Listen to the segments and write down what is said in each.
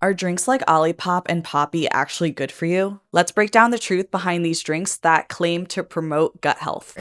Are drinks like Olipop and Poppy actually good for you? Let's break down the truth behind these drinks that claim to promote gut health.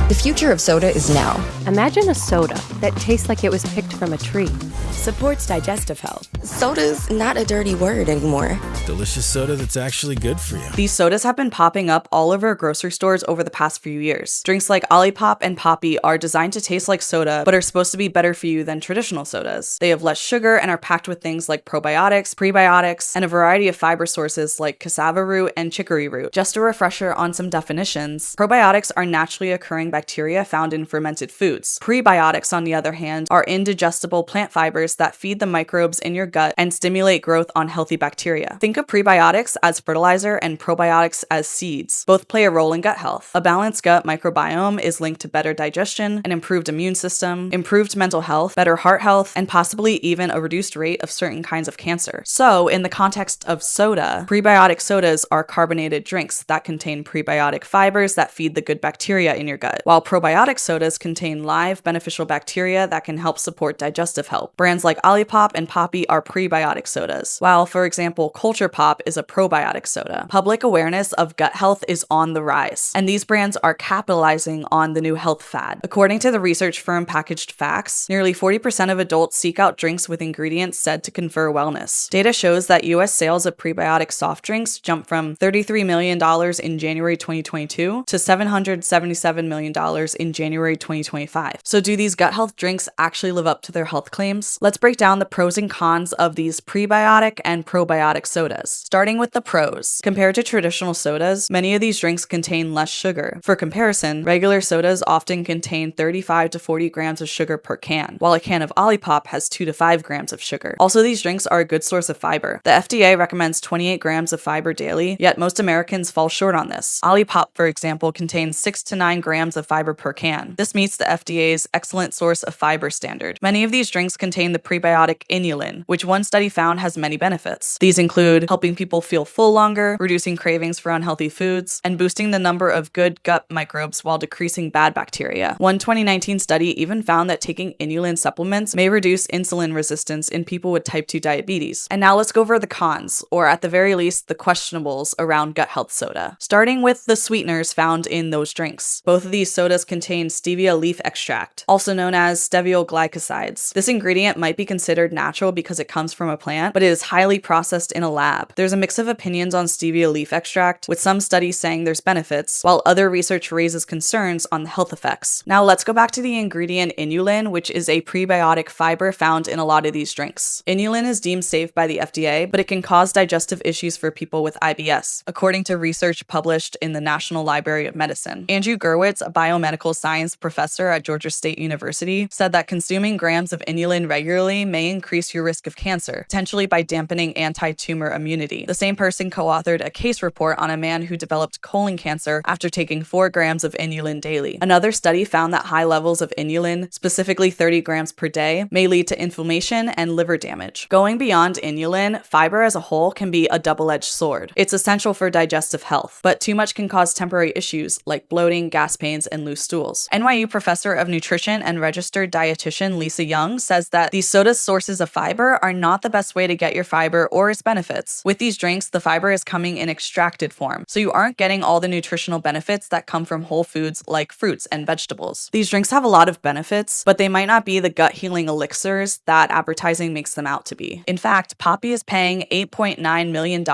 The future of soda is now. Imagine a soda that tastes like it was picked from a tree. Supports digestive health. Soda's not a dirty word anymore. Delicious soda that's actually good for you. These sodas have been popping up all over grocery stores over the past few years. Drinks like Olipop and Poppy are designed to taste like soda, but are supposed to be better for you than traditional sodas. They have less sugar and are packed with things like probiotics, prebiotics, and a variety of fiber sources like cassava root and chicory root. Just a refresher on some definitions. Probiotics are naturally occurring bacteria found in fermented foods. Prebiotics, on the other hand, are indigestible plant fibers that feed the microbes in your gut and stimulate growth on healthy bacteria. Think of prebiotics as fertilizer and probiotics as seeds. Both play a role in gut health. A balanced gut microbiome is linked to better digestion, an improved immune system, improved mental health, better heart health, and possibly even a reduced rate of certain kinds of cancer. So, in the context of soda, prebiotic sodas are carbonated drinks that contain prebiotic fibers that feed the good bacteria in your gut, while probiotic sodas contain live beneficial bacteria that can help support digestive health. Brands like Olipop and Poppy are prebiotic sodas, while, for example, Culture Pop is a probiotic soda. Public awareness of gut health is on the rise, and these brands are capitalizing on the new health fad. According to the research firm Packaged Facts, nearly 40% of adults seek out drinks with ingredients said to confer wellness. Data shows that US sales of prebiotic soft drinks jumped from $33 million in January 2022 to $777 million in January 2025. So do these gut health drinks actually live up to their health claims? Let's break down the pros and cons of these prebiotic and probiotic sodas. Starting with the pros. Compared to traditional sodas, many of these drinks contain less sugar. For comparison, regular sodas often contain 35 to 40 grams of sugar per can, while a can of Olipop has 2 to 5 grams of sugar. Also, these drinks are a good source of fiber. The FDA recommends 28 grams of fiber daily, yet most Americans fall short on this. Olipop, for example, contains 6 to 9 grams of fiber per can. This meets the FDA's excellent source of fiber standard. Many of these drinks contain the prebiotic inulin, which one study found has many benefits. These include helping people feel full longer, reducing cravings for unhealthy foods, and boosting the number of good gut microbes while decreasing bad bacteria. One 2019 study even found that taking inulin supplements may reduce insulin resistance in people with type 2 diabetes. And now let's go over the cons, or at the very least, the questionables around gut health soda. Starting with the sweeteners found in those drinks. Both of these sodas contain stevia leaf extract, also known as stevioglycosides. This ingredient might be considered natural because it comes from a plant, but it is highly processed in a lab. There's a mix of opinions on stevia leaf extract, with some studies saying there's benefits, while other research raises concerns on the health effects. Now let's go back to the ingredient inulin, which is a prebiotic fiber found in a lot of these drinks. Inulin is deemed safe by the FDA, but it can cause digestive issues for people with IBS, according to research published in the National Library of Medicine. Andrew Gerwitz, a biomedical science professor at Georgia State University, said that consuming grams of inulin regularly may increase your risk of cancer, potentially by dampening anti-tumor immunity. The same person co-authored a case report on a man who developed colon cancer after taking 4 grams of inulin daily. Another study found that high levels of inulin, specifically 30 grams per day, may lead to inflammation and liver damage. Going beyond inulin, fiber as a whole can be a double-edged sword. It's essential for digestive health, but too much can cause temporary issues like bloating, gas pains, and loose stools. NYU professor of nutrition and registered dietitian Lisa Young says that these soda sources of fiber are not the best way to get your fiber or its benefits. With these drinks, the fiber is coming in extracted form, so you aren't getting all the nutritional benefits that come from whole foods like fruits and vegetables. These drinks have a lot of benefits, but they might not be the gut-healing elixirs that advertising makes them out to be. In fact, Poppy is paying $8.9 million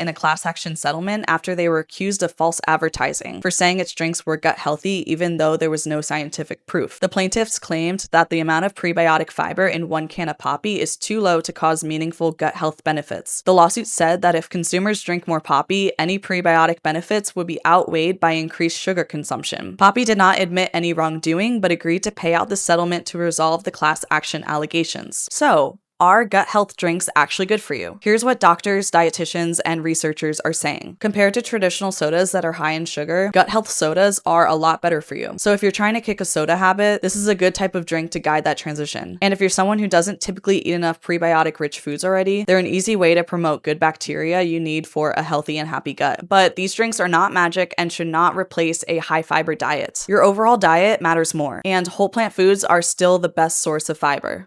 in a class action settlement after they were accused of false advertising for saying its drinks were gut healthy even though there was no scientific proof. The plaintiffs claimed that the amount of prebiotic fiber in one can of Poppy is too low to cause meaningful gut health benefits. The lawsuit said that if consumers drink more Poppy, any prebiotic benefits would be outweighed by increased sugar consumption. Poppy did not admit any wrongdoing, but agreed to pay out the settlement to resolve the class action allegations. So, are gut health drinks actually good for you? Here's what doctors, dietitians, and researchers are saying. Compared to traditional sodas that are high in sugar, gut health sodas are a lot better for you. So if you're trying to kick a soda habit, this is a good type of drink to guide that transition. And if you're someone who doesn't typically eat enough prebiotic-rich foods already, they're an easy way to promote good bacteria you need for a healthy and happy gut. But these drinks are not magic and should not replace a high-fiber diet. Your overall diet matters more, and whole plant foods are still the best source of fiber.